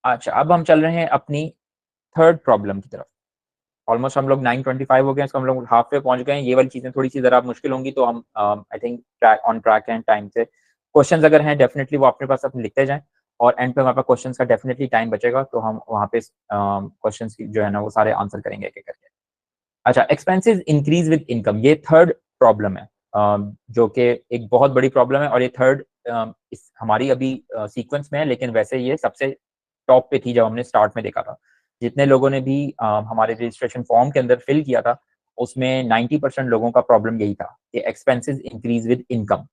अच्छा, अब हम चल रहे हैं अपनी थर्ड प्रॉब्लम की तरफ। ऑलमोस्ट हम लोग 9:25 हो गए हैं, इसको हम लोग हाफ पे पहुंच गए हैं। ये वाली चीजें थोड़ी सी जरा मुश्किल होंगी, तो हम आई थिंक ऑन ट्रैक हैं टाइम से। क्वेश्चंस अगर हैं डेफिनेटली वो अपने पास अपने लिखते जाएं, और एंड पे हमारे पास क्वेश्चंस का डेफिनेटली टाइम बचेगा, तो हम वहाँ पे क्वेश्चंस की जो है ना वो सारे आंसर करेंगे एक एक करके। अच्छा, एक्सपेंसेस इंक्रीज विद इनकम, ये थर्ड प्रॉब्लम है, जो कि एक बहुत बड़ी प्रॉब्लम है, और ये थर्ड इस हमारी अभी सीक्वेंस में है, लेकिन वैसे ये सबसे टॉप पे थी जब हमने स्टार्ट में देखा था। जितने लोगों ने भी हमारे रजिस्ट्रेशन फॉर्म के अंदर फिल किया था, उसमें 90% लोगों का प्रॉब्लम यही था कि एक्सपेंसेस इंक्रीज विद इनकम।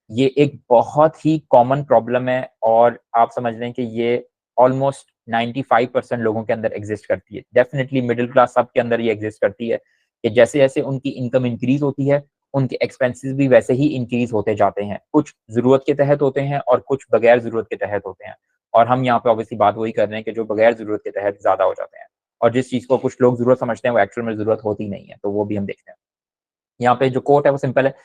ये एक बहुत ही कॉमन प्रॉब्लम है, और आप समझ लें कि ये ऑलमोस्ट 95% लोगों के अंदर एग्जिस्ट करती है। डेफिनेटली मिडिल क्लास सब के अंदर ये एग्जिस्ट करती है कि जैसे जैसे उनकी इनकम इंक्रीज होती है, उनके एक्सपेंसेस भी वैसे ही इंक्रीज होते जाते हैं। कुछ जरूरत के तहत होते हैं और कुछ बगैर जरूरत के तहत होते हैं, और हम यहाँ पे ऑब्वियसली बात वही कर रहे हैं कि जो बगैर जरूरत के तहत ज्यादा हो जाते हैं, और जिस चीज को कुछ लोग जरूरत समझते हैं वो एक्चुअल में जरूरत होती नहीं है, तो वो भी हम देखते हैं। यहाँ पे जो कोट है वो सिंपल है,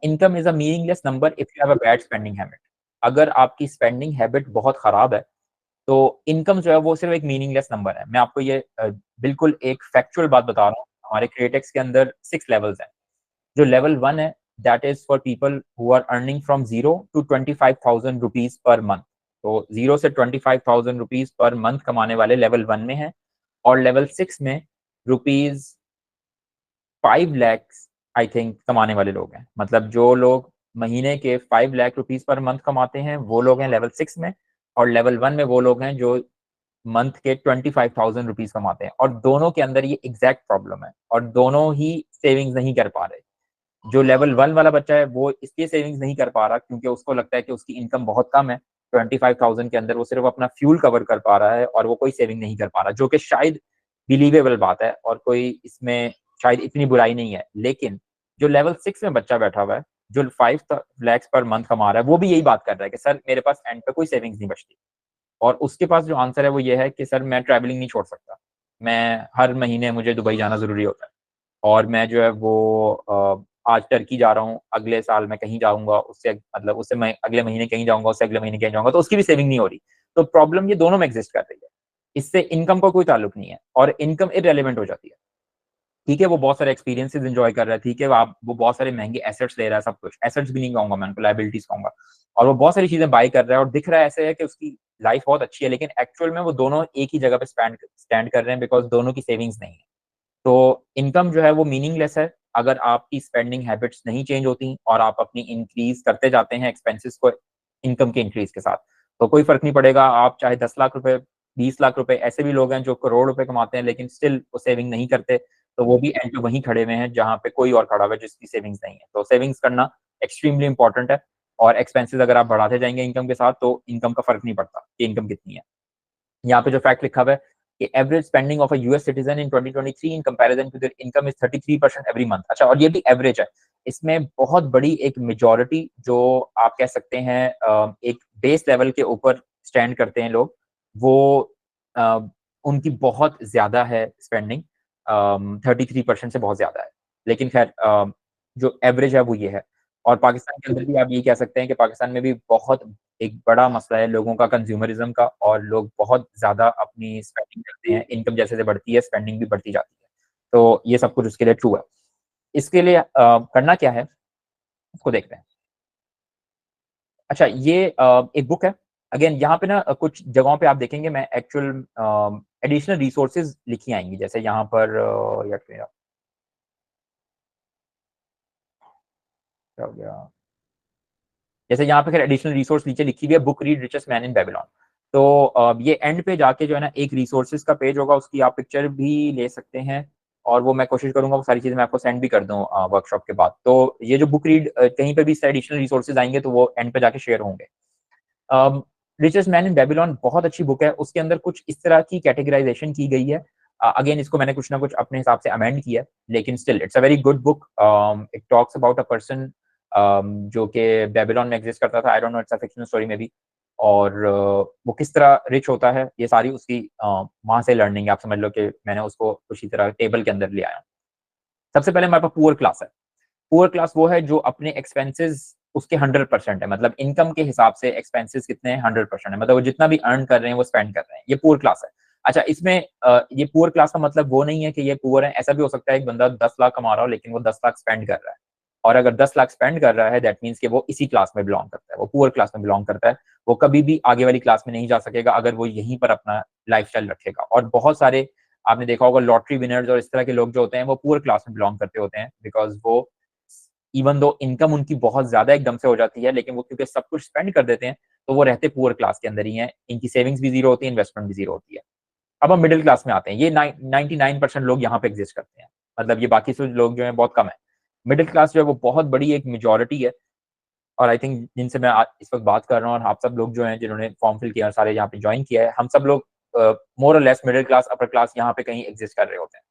income is a meaningless number if you have a bad spending habit. अगर आपकी स्पेंडिंग हैबिट बहुत खराब है, तो इनकम जो है वो सिर्फ एक मीनिंगलेस नंबर है। मैं आपको ये बिल्कुल एक फैक्चुअल बात बता रहा हूँ। हमारे क्रिएटेक्स के अंदर 6 लेवल्स हैं। जो लेवल 1 है, that is for people who are earning from 0 to 25,000 rupees per month. तो 0 से 25,000 रुपीज पर मंथ कमाने वाले लेवल 1 में है। और लेवल 6 में रुपीज 5 लाख आई थिंक कमाने वाले लोग हैं। मतलब जो लोग महीने के 5 लाख रुपीज पर मंथ कमाते हैं वो लोग हैं लेवल 6 में, और लेवल 1 में वो लोग हैं जो मंथ के 25,000 रुपीज कमाते हैं। और दोनों के अंदर ये एग्जैक्ट प्रॉब्लम है, और दोनों ही सेविंग्स नहीं कर पा रहे। जो लेवल 1 वाला बच्चा है वो इसलिए सेविंग्स नहीं कर पा रहा क्योंकि उसको लगता है कि उसकी इनकम बहुत कम है। 25,000 के अंदर वो सिर्फ अपना फ्यूल कवर कर पा रहा है, और वो कोई सेविंग नहीं कर पा रहा, जो कि शायद बिलीवेबल बात है, और कोई इसमें शायद इतनी बुराई नहीं है। लेकिन जो लेवल 6 में बच्चा बैठा हुआ है, जो 5 लाख पर मंथ कमा रहा है, वो भी यही बात कर रहा है कि सर मेरे पास एंड पे कोई सेविंग्स नहीं बचती। और उसके पास जो आंसर है वो ये है कि सर मैं ट्रैवलिंग नहीं छोड़ सकता, मैं हर महीने मुझे दुबई जाना जरूरी होता है, और मैं जो है वो आज टर्की जा रहा हूँ, अगले साल मैं कहीं जाऊंगा, उससे मतलब उससे मैं अगले महीने कहीं जाऊंगा, उससे अगले महीने कहीं जाऊंगा, तो उसकी भी सेविंग नहीं हो रही। तो प्रॉब्लम ये दोनों में एग्जिस्ट कर रही है। इससे इनकम का कोई ताल्लुक नहीं है, और इनकम इरेलीवेंट हो जाती है। ठीक है, वो बहुत सारे एक्सपीरियंसेस एंजॉय कर रहा है, ठीक है, वो बहुत सारे महंगे एसेट्स ले रहा है, सब कुछ एसेट्स भी नहीं कहूंगा मैं उनको, लाइबिलिटीज कहूंगा। और वो बहुत सारी चीजें बाय कर रहा है, और दिख रहा है ऐसे है कि उसकी लाइफ बहुत अच्छी है, लेकिन एक्चुअल में वो दोनों एक ही जगह पे स्टैंड कर रहे हैं, बिकॉज दोनों की सेविंग्स नहीं है। तो इनकम जो है वो मीनिंगलेस है अगर आपकी स्पेंडिंग हैबिट्स नहीं चेंज होती, और आप अपनी इंक्रीज करते जाते हैं एक्सपेंसेस को इनकम के इंक्रीज के साथ। तो कोई फर्क नहीं पड़ेगा, आप चाहे 10 लाख रुपए, 20 लाख रुपए, ऐसे भी लोग हैं जो करोड़ रुपए कमाते हैं लेकिन स्टिल वो सेविंग नहीं करते, तो वो भी एंड पे वहीं खड़े हुए हैं जहां पे कोई और खड़ा हुआ है जिसकी सेविंग्स नहीं है। तो सेविंग्स करना एक्सट्रीमली इंपॉर्टेंट है, और एक्सपेंसेस अगर आप बढ़ाते जाएंगे इनकम के साथ, तो इनकम का फर्क नहीं पड़ता कि इनकम कितनी है। यहाँ पे जो फैक्ट लिखा हुआ है कि average spending of a US citizen in 2023 in comparison to their income is 33% every month. अच्छा, और ये भी एवरेज है, इसमें बहुत बड़ी एक मेजॉरिटी जो आप कह सकते हैं एक बेस लेवल के ऊपर स्टैंड करते हैं लोग, वो अ, उनकी बहुत ज्यादा है स्पेंडिंग, 33% से बहुत ज्यादा है। लेकिन खैर जो एवरेज है वो ये है। और पाकिस्तान के अंदर भी आप ये कह सकते हैं कि पाकिस्तान में भी बहुत एक बड़ा मसला है लोगों का कंज्यूमरिज्म का, और लोग बहुत ज्यादा अपनी स्पेंडिंग करते हैं, इनकम जैसे जैसे बढ़ती है स्पेंडिंग भी बढ़ती जाती है। तो ये सब कुछ उसके लिए ट्रू है। इसके लिए करना क्या है उसको देखते हैं। अच्छा, ये एक बुक है। अगेन यहाँ पे ना कुछ जगहों पे आप देखेंगे मैं एक्चुअल एडिशनल रिसोर्सेज लिखी आएंगी, जैसे यहाँ पर यार क्या हो गया, जैसे यहाँ पे खैर एडिशनल रिसोर्स नीचे लिखी हुई है, book read richest man in Babylon. तो ये एंड पे जाके जो है ना एक रिसोर्सेज का पेज होगा, उसकी आप पिक्चर भी ले सकते हैं, और वो मैं कोशिश करूंगा वो सारी चीजें मैं आपको सेंड भी कर दूं वर्कशॉप के बाद। तो ये जो बुक रीड कहीं पे भी एडिशनल रिसोर्सेज आएंगे तो वो एंड पे जाके शेयर होंगे। रिचेस्ट मैन इन बेबीलोन बहुत अच्छी बुक है, उसके अंदर कुछ इस तरह की कैटेगराइजेशन की गई है। अगेन इसको मैंने कुछ ना कुछ अपने हिसाब से अमेंड किया है, लेकिन still it's a very good book. It talks about a person जो कि बेबीलोन में एग्जिस्ट करता था, I don't know, it's a fictional story में भी। और वो किस तरह रिच होता है, ये सारी उसकी वहां से लर्निंग है। आप समझ लो कि मैंने उसको उसी तरह टेबल के अंदर ले आया। सबसे पहले हमारे पास पुअर क्लास है। पुअर क्लास वो है जो अपने एक्सपेंसेस उसके 100% है, मतलब इनकम के हिसाब से एक्सपेंसेस कितने हैं, 100% है, मतलब वो जितना भी अर्न कर रहे हैं वो स्पेंड कर रहे हैं, ये पुअर क्लास है। अच्छा, इसमें ये पुअर क्लास का मतलब वो नहीं है कि ये पुअर है, ऐसा भी हो सकता है एक बंदा 10 लाख कमा रहा हो लेकिन वो 10 लाख स्पेंड कर रहा है, और अगर 10 लाख स्पेंड कर रहा है दैट मीन्स कि वो इसी क्लास में बिलोंग करता है, वो पुअर क्लास में बिलोंग करता है, वो कभी भी आगे वाली क्लास में नहीं जा सकेगा अगर वो यहीं पर अपना लाइफस्टाइल रखेगा। और बहुत सारे आपने देखा होगा लॉटरी विनर्स और इस तरह के लोग जो होते हैं वो पुअर क्लास में बिलोंग करते होते हैं, बिकॉज वो इवन दो इनकम उनकी बहुत ज्यादा एकदम से हो जाती है लेकिन वो क्योंकि सब कुछ स्पेंड कर देते हैं तो वो रहते पुअर क्लास के अंदर ही हैं, इनकी सेविंग्स भी जीरो होती है, इन्वेस्टमेंट भी जीरो होती है। अब हम मिडिल क्लास में आते हैं, ये 99% लोग यहाँ पे एग्जिस्ट करते हैं, मतलब ये बाकी सब लोग जो है बहुत कम है। मिडिल क्लास जो है वो बहुत बड़ी एक मेजोरिटी है, और आई थिंक जिनसे मैं इस वक्त बात कर रहा हूँ और आप सब लोग जो हैं जिन्होंने फॉर्म फिल किया सारे यहाँ पे ज्वाइन किया है, हम सब लोग मोर और less middle class upper class यहाँ पे कहीं एग्जिस्ट कर रहे होते हैं।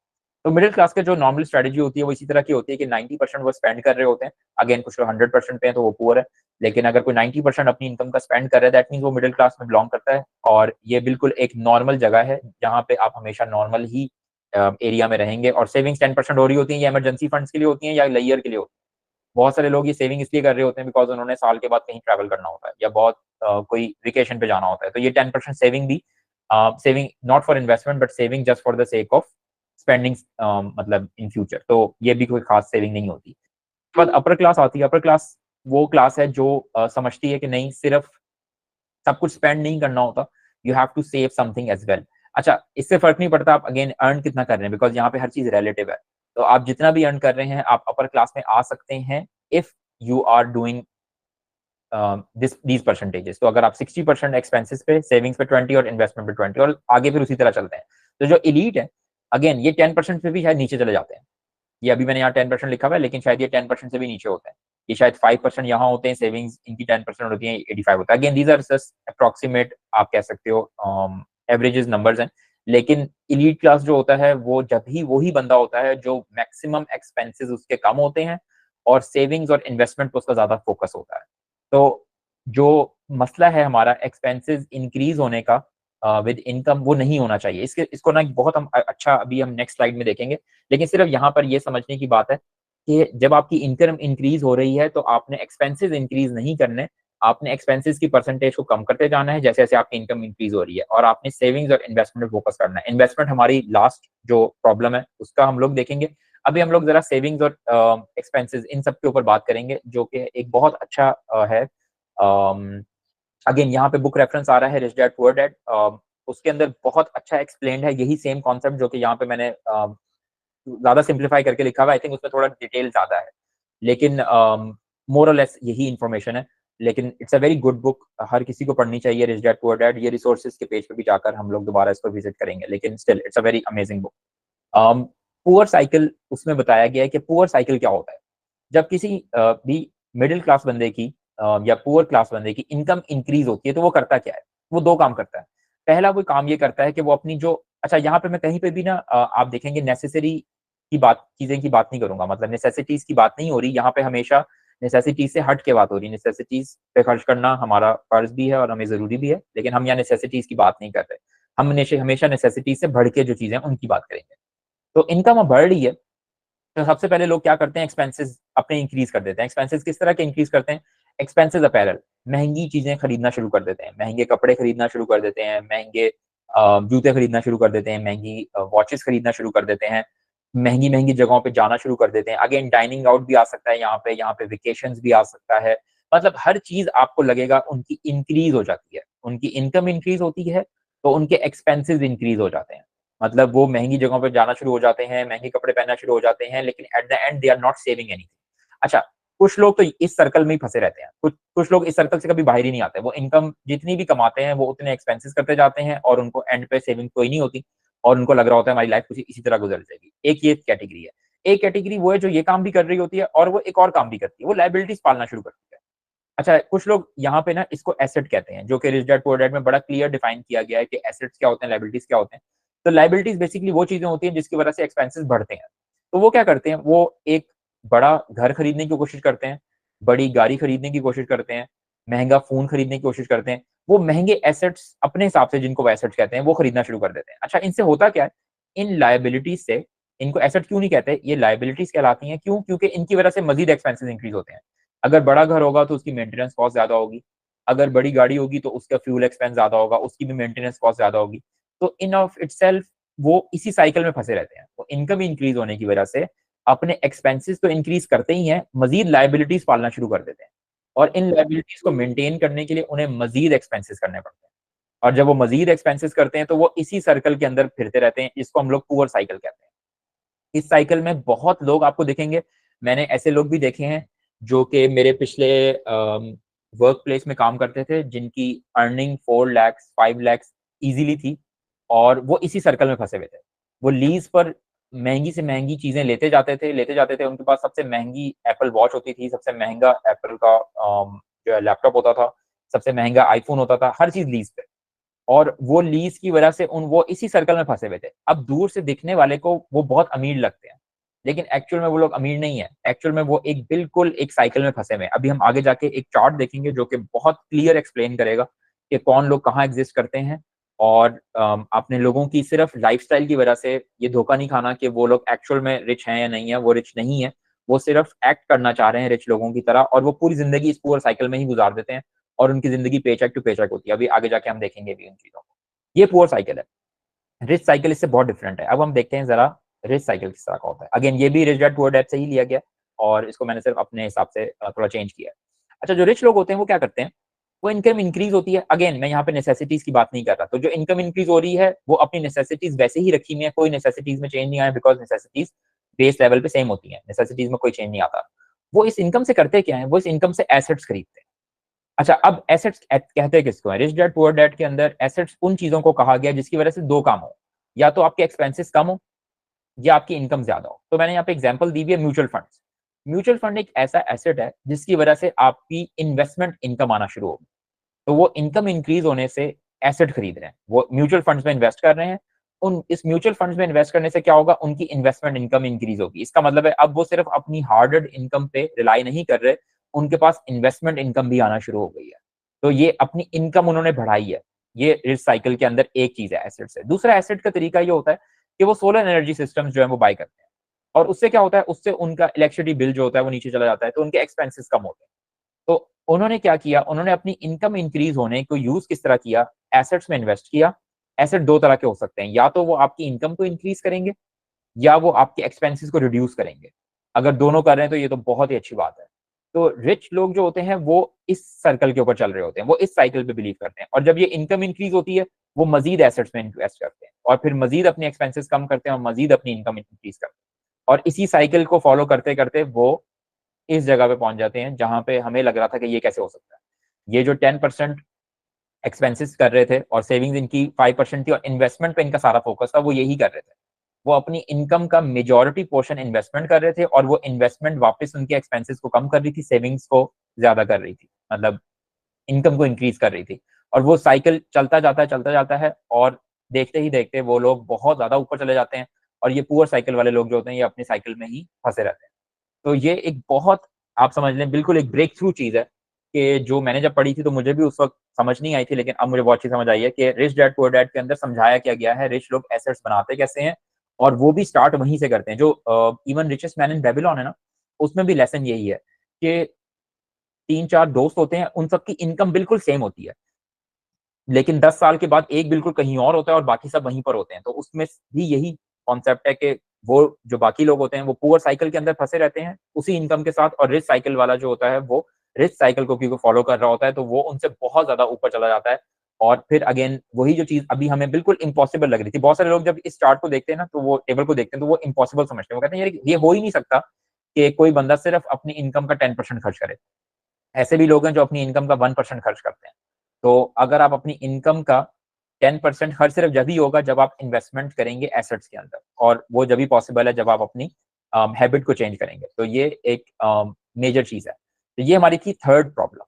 तो मिडिल क्लास के जो नॉर्मल स्ट्रेटजी होती है वो इसी तरह की होती है कि 90% वो स्पेंड कर रहे होते हैं, अगेन कुछ लोग 100% पे हैं तो वो पुअर है, लेकिन अगर कोई 90% अपनी इनकम का स्पेंड कर रहा है दैट मीन्स वो मिडिल क्लास में बिलोंग करता है, और ये बिल्कुल एक नॉर्मल जगह है जहाँ पे आप हमेशा नॉर्मल ही एरिया में रहेंगे। और सेविंग्स 10% हो रही होती है, या इमरजेंसी फंड्स के लिए होती है या लाइयर के लिए होती है। बहुत सारे लोग ये सेविंग इसलिए कर रहे होते हैं बिकॉज उन्होंने साल के बाद कहीं ट्रैवल करना होता है या बहुत कोई वेकेशन पे जाना होता है, तो ये 10% सेविंग भी saving not for investment but saving just for the sake of spending, मतलब इन फ्यूचर, तो ये भी कोई खास सेविंग नहीं होती। उसके बाद अपर क्लास आती है। अपर क्लास वो क्लास है जो समझती है कि नहीं सिर्फ सब कुछ स्पेंड नहीं करना होता, you have to save something as well. अच्छा, इससे फर्क नहीं पड़ता आप अगेन अर्न कितना कर रहे हैं, बिकॉज यहाँ पे हर चीज रिलेटिव है, तो आप जितना भी अर्न कर रहे हैं आप अपर क्लास में आ सकते हैं if you are doing these percentages. तो अगर आप 60% एक्सपेंसेस पे, सेविंग्स पे 20 और इन्वेस्टमेंट पे 20 और आगे फिर उसी तरह चलते हैं, तो जो इलीट है अगेन ये 10% पे भी शायद नीचे चले जाते हैं। ये अभी मैंने यहाँ 10% लिखा हुआ है लेकिन शायद ये 10% से भी नीचे होता है, ये शायद 5% यहाँ होते हैं, सेविंग्स इनकी 10% होती है, 85 होता है। Again these are just approximate, आप कह सकते हो एवरेजेस नंबर्स हैं, लेकिन इलीट क्लास जो होता है वो जब ही वही बंदा होता है जो मैक्सिमम एक्सपेंसेस उसके कम होते हैं और सेविंग्स और इन्वेस्टमेंट पर उसका ज्यादा फोकस होता है। तो जो मसला है हमारा एक्सपेंसेस इंक्रीज होने का विद इनकम, वो नहीं होना चाहिए। इसको ना बहुत हम अच्छा अभी हम नेक्स्ट स्लाइड में देखेंगे, लेकिन सिर्फ यहाँ पर ये समझने की बात है कि जब आपकी इनकम इंक्रीज हो रही है तो आपने एक्सपेंसेस इंक्रीज नहीं करने, आपने एक्सपेंसेस की परसेंटेज को कम करते जाना है जैसे जैसे आपकी इनकम इंक्रीज हो रही है, और आपने सेविंग्स और इन्वेस्टमेंट पे फोकस करना है। इन्वेस्टमेंट हमारी लास्ट जो प्रॉब्लम है उसका हम लोग देखेंगे। अभी हम लोग जरा सेविंग्स और एक्सपेंसेस इन सब के ऊपर बात करेंगे, जो कि एक बहुत अच्छा है। अगेन यहाँ पे बुक रेफरेंस आ रहा है रिच डैड पुअर डैड, उसके अंदर बहुत अच्छा एक्सप्लेन्ड है यही सेम कॉन्सेप्ट जो कि यहाँ पे मैंने ज्यादा सिंप्लीफाई करके लिखा हुआ है। आई थिंक उसमें थोड़ा डिटेल ज्यादा है, लेकिन मोर और लेस यही इन्फॉर्मेशन है। लेकिन it's a very good book, हर किसी को पढ़नी चाहिए रिच डैड पुअर डैड। ये रिसोर्सेज के पेज पे भी जाकर हम लोग दोबारा इसको विजिट करेंगे, लेकिन still it's a very amazing book. Poor cycle उसमें बताया गया है कि पुअर साइकिल क्या होता है। जब किसी भी मिडिल क्लास बंदे की या पुअर क्लास बंदे की इनकम इंक्रीज होती है तो वो करता क्या है, वो दो काम करता है। पहला वो काम ये करता है कि वो अपनी जो, अच्छा यहाँ पे मैं कहीं पे भी ना आप देखेंगे नेसेसरी की बात, चीजें की बात नहीं करूंगा, मतलब नेसेसिटीज की बात नहीं हो रही यहाँ पे, हमेशा नेसेसिटीज से हट के बात हो रही है। नेसेसिटीज पे खर्च करना हमारा फर्ज भी है और हमें जरूरी भी है, लेकिन हम यहाँ नेसेसिटीज की बात नहीं कर रहे, हम हमेशा नेसेसिटीज से बढ़ के जो चीजें उनकी बात करेंगे। तो इनकम अब बढ़ रही है तो सबसे पहले लोग क्या करते हैं, एक्सपेंसेस अपने इंक्रीज कर देते हैं। एक्सपेंसेस किस तरह के इंक्रीज करते हैं, एक्सपेंसेस अपैरल, महंगी चीजें खरीदना शुरू कर देते हैं, महंगे कपड़े खरीदना शुरू कर देते हैं, महंगे जूते खरीदना शुरू कर देते हैं, महंगी वॉचेस खरीदना शुरू कर देते हैं, महंगी महंगी जगहों पे जाना शुरू कर देते हैं। अगेन डाइनिंग आउट भी आ सकता है यहाँ पे वेकेशंस भी आ सकता है, मतलब हर चीज आपको लगेगा उनकी इंक्रीज हो जाती है। उनकी इनकम इंक्रीज होती है तो उनके एक्सपेंसेस इंक्रीज हो जाते हैं, मतलब वो महंगी जगहों पे जाना शुरू हो जाते हैं, महंगे कपड़े पहनना शुरू हो जाते हैं, लेकिन at the end they are not saving anything. अच्छा, कुछ लोग तो इस सर्कल में ही फंसे रहते हैं, कुछ लोग इस सर्कल से कभी बाहर ही नहीं आते। वो इनकम जितनी भी कमाते हैं वो उतने एक्सपेंसेस करते जाते हैं और उनको एंड पे सेविंग कोई नहीं होती, और उनको लग रहा होता है हमारी लाइफ कुछ इसी तरह गुजर जाएगी। एक ये कैटेगरी है। एक कैटेगरी वो है जो ये काम भी कर रही होती है और वो एक और काम भी करती है, वो लाइबिलिटीज पालना शुरू करती है। अच्छा, कुछ लोग यहाँ पे ना इसको एसेट कहते हैं, जो कि रिच डैड पुअर डैड में बड़ा क्लियर डिफाइन किया गया है कि एसेट्स क्या होते हैं, लाइबिलिटीज क्या होते हैं। तो लाइबिलिटीज बेसिकली वो चीजें होती हैं जिसकी वजह से एक्सपेंसेस बढ़ते हैं। तो वो क्या करते हैं, वो एक बड़ा घर खरीदने की कोशिश करते हैं, बड़ी गाड़ी खरीदने की कोशिश करते हैं, महंगा फोन खरीदने की कोशिश करते हैं। वो महंगे एसेट्स अपने हिसाब से, जिनको वो एसेट्स कहते हैं, वो खरीदना शुरू कर देते हैं। अच्छा, इनसे होता क्या है, इन लाइबिलिटीज से, इनको एसेट क्यों नहीं कहते, ये लाइबिलिटीज कहलाती हैं, क्यों, क्योंकि इनकी वजह से मजीद एक्सपेंसेस इंक्रीज होते हैं। अगर बड़ा घर होगा तो उसकी मेंटेनेंस कॉस्ट ज़्यादा होगी, अगर बड़ी गाड़ी होगी तो उसका फ्यूल एक्सपेंस ज़्यादा होगा, उसकी भी मेंटेनेंस कॉस्ट ज़्यादा होगी। तो इन ऑफ इटसेल्फ वो इसी साइकिल में फँसे रहते हैं। तो इनकम इंक्रीज़ होने की वजह से अपने एक्सपेंसेस तो इंक्रीज़ करते ही हैं, मज़ीद लायबिलिटीज़ पालना शुरू कर देते हैं और इन लायबिलिटीज़ को मेंटेन करने के लिए उन्हें मज़ीद एक्सपेंसेस करने पड़ते हैं। और जब वो मज़ीद एक्सपेंसेस करते हैं तो वो इसी सर्कल के अंदर फिरते रहते हैं, जिसको हम लोग पुअर साइकिल कहते हैं। इस साइकिल में बहुत लोग आपको दिखेंगे, मैंने ऐसे लोग भी देखे हैं जो कि मेरे पिछले वर्क प्लेस में काम करते थे, जिनकी अर्निंग 4 लाख 5 लाख ईज़िली थी और वो इसी सर्कल में फँसे हुए थे। वो लीज़ पर महँगी से महँगी चीज़ें लेते जाते थे, उनके पास सबसे महँगी एप्पल वॉच होती थी, सबसे महँगा एप्पल का जो है लैपटॉप होता था, सबसे महँगा आईफ़ोन होता था, हर चीज़ लीज़ पे। और वो लीज़ की वजह से वो इसी सर्कल में फँसे हुए थे। अब दूर से दिखने वाले को वो बहुत अमीर लगते हैं, लेकिन एक्चुअल में वो लोग अमीर नहीं है। एक्चुअल में वो एक बिल्कुल एक साइकिल में फँसे हुए हैं। अभी हम आगे जाके एक चार्ट देखेंगे जो कि बहुत क्लियर एक्सप्लेन करेगा कि कौन लोग कहाँ एग्ज़िस्ट करते हैं और आपने लोगों की सिर्फ़ लाइफ़स्टाइल की वजह से ये धोखा नहीं खाना कि वो लोग एक्चुअल में रिच हैं या नहीं है, वो रिच नहीं है। वो सिर्फ़ एक्ट करना चाह रहे हैं रिच लोगों की तरह और वो पूरी ज़िंदगी इस पुअर साइकिल में ही गुज़ार देते हैं और उनकी ज़िंदगी पेचेक टू पेचेक होती है। अभी आगे जाके हम देखेंगे भी उन चीज़ों को। ये पुअर साइकिल है। रिच साइकिल इससे बहुत डिफरेंट है। अब हम देखते हैं ज़रा रिच साइकिल किस तरह का होता है। अगेन ये भी रिच डैड पुअर डैड से ही लिया गया और इसको मैंने सिर्फ़ अपने हिसाब से थोड़ा चेंज किया है। अच्छा, जो रिच लोग होते हैं वो क्या करते हैं? वो इनकम इंक्रीज़ होती है। अगेन मैं यहाँ पे नेसेसिटीज़ की बात नहीं कर रहा। तो जो इनकम इंक्रीज़ हो रही है वो अपनी नेसेसिटीज़ वैसे ही रखी हुई है, कोई नेसेसिटीज़ में चेंज नहीं आया बिकॉज़ नेसेसिटीज़ बेस लेवल पे सेम होती हैं। नेसेसिटीज़ में कोई चेंज नहीं आता। वो इस इनकम से करते क्या हैं? वो इस इनकम से एसेट्स खरीदते हैं। अच्छा, अब एसेट्स कहते किसको हैं? रिच डैड पुअर डैड के अंदर एसेट्स उन चीज़ों को कहा गया जिसकी वज़ह से 2 काम हो। या तो आपके एक्सपेंसेस कम हो या आपकी इनकम ज़्यादा हो। तो मैंने यहाँ पे एग्ज़ाम्पल दी हुई है म्यूचुअल फंड्स। म्यूचुअल फंड एक ऐसा एसेट है जिसकी वज़ह से आपकी इन्वेस्टमेंट इनकम आना शुरू होगी। तो वो इनकम इंक्रीज़ होने से एसेट खरीद रहे हैं। वो म्यूचुअल फंड्स में इन्वेस्ट कर रहे हैं। उन इस म्यूचुअल फंड्स में इन्वेस्ट करने से क्या होगा? उनकी इन्वेस्टमेंट इनकम इंक्रीज़ होगी। इसका मतलब है अब वो सिर्फ़ अपनी हार्ड अर्न्ड इनकम पे रिलाई नहीं कर रहे, उनके पास इन्वेस्टमेंट इनकम भी आना शुरू हो गई है। तो ये अपनी इनकम उन्होंने बढ़ाई है। ये इस साइकिल के अंदर एक चीज़ है एसेट से। दूसरा एसेट का तरीका ये होता है कि वो सोलर एनर्जी सिस्टम्स जो है वो बाय करते हैं। और उससे क्या होता है? उससे उनका इलेक्ट्रिसिटी बिल जो होता है वो नीचे चला जाता है, तो उनके एक्सपेंसेस कम होते हैं। तो उन्होंने क्या किया? उन्होंने अपनी इनकम इंक्रीज़ होने को यूज़ किस तरह किया? एसेट्स में इन्वेस्ट किया। एसेट 2 तरह के हो सकते हैं, या तो वो आपकी इनकम को इंक्रीज़ करेंगे या वो आपके एक्सपेंसेस को रिड्यूस करेंगे। अगर दोनों कर रहे हैं तो ये तो बहुत ही अच्छी बात है। तो रिच लोग जो होते हैं वो इस सर्कल के ऊपर चल रहे होते हैं, वो इस साइकिल पे बिलीव करते हैं और जब ये इनकम इंक्रीज़ होती है, वो मज़ीद एसेट्स में इन्वेस्ट करते हैं और फिर मज़ीद अपने एक्सपेंसेस कम करते हैं और मज़ीद अपनी इनकम इंक्रीज़ करते हैं। और इसी साइकिल को फ़ॉलो करते-करते वो इस जगह पे पहुँच जाते हैं जहाँ पे हमें लग रहा था कि ये कैसे हो सकता है। ये जो 10% एक्सपेंसेस कर रहे थे और सेविंग्स इनकी 5% थी और इन्वेस्टमेंट पे इनका सारा फ़ोकस था, वो यही कर रहे थे। वो अपनी इनकम का मेजॉरिटी पोर्शन इन्वेस्टमेंट कर रहे थे और वो इन्वेस्टमेंट वापस उनके एक्सपेंसेस को कम कर रही थी, सेविंग्स को ज़्यादा कर रही थी। मतलब इनकम को इंक्रीज़ कर रही थी। और वो साइकिल चलता जाता है और देखते ही देखते वो लोग बहुत ज़्यादा ऊपर चले जाते हैं और ये पुअर साइकिल वाले लोग जो होते हैं, ये अपनी साइकिल में ही फँसे रहते हैं। तो ये एक बहुत, आप समझ लें, बिल्कुल एक ब्रेक थ्रू चीज़ है कि जो मैंने जब पढ़ी थी तो मुझे भी उस वक़्त समझ नहीं आई थी, लेकिन अब मुझे बहुत अच्छी समझ आई है कि रिच डैड पुअर डैड के अंदर समझाया क्या गया है, रिच लोग एसेट्स बनाते कैसे हैं और वो भी स्टार्ट वहीं से करते हैं। जो even richest man in Babylon है ना, उसमें भी लेसन यही है कि 3-4 दोस्त होते हैं, उन सबकी इनकम बिल्कुल सेम होती है। लेकिन 10 साल के बाद एक बिल्कुल कहीं और होता है और बाकी सब वहीं पर होते हैं। तो उसमें भी यही कॉन्सेप्ट है कि वो जो बाकी लोग होते हैं वो पुअर साइकिल के अंदर फँसे रहते हैं, उसी इनकम के साथ, और रिच साइकिल वाला जो होता है वो रिच साइकिल को क्योंकि फॉलो कर रहा होता है तो वो उनसे बहुत ज़्यादा ऊपर चला जाता है। और फिर अगेन वही जो चीज़ अभी हमें बिल्कुल इम्पॉसिबल लग रही थी। बहुत सारे लोग जब इस चार्ट को देखते हैं ना, तो वो टेबल को देखते हैं तो वो इम्पॉसिबल समझते हैं। वो कहते हैं यार ये हो ही नहीं सकता कि कोई बंदा सिर्फ़ अपनी इनकम का 10% खर्च करे। ऐसे भी लोग हैं जो अपनी इनकम का 1% खर्च करते हैं। तो अगर आप अपनी इनकम का 10% खर्च सिर्फ जब ही होगा जब आप इन्वेस्टमेंट करेंगे एसेट्स के अंदर, और वो जब ही पॉसिबल है जब आप अपनी हैबिट को चेंज करेंगे। तो ये एक मेजर चीज़ है। तो ये हमारी थी थर्ड प्रॉब्लम।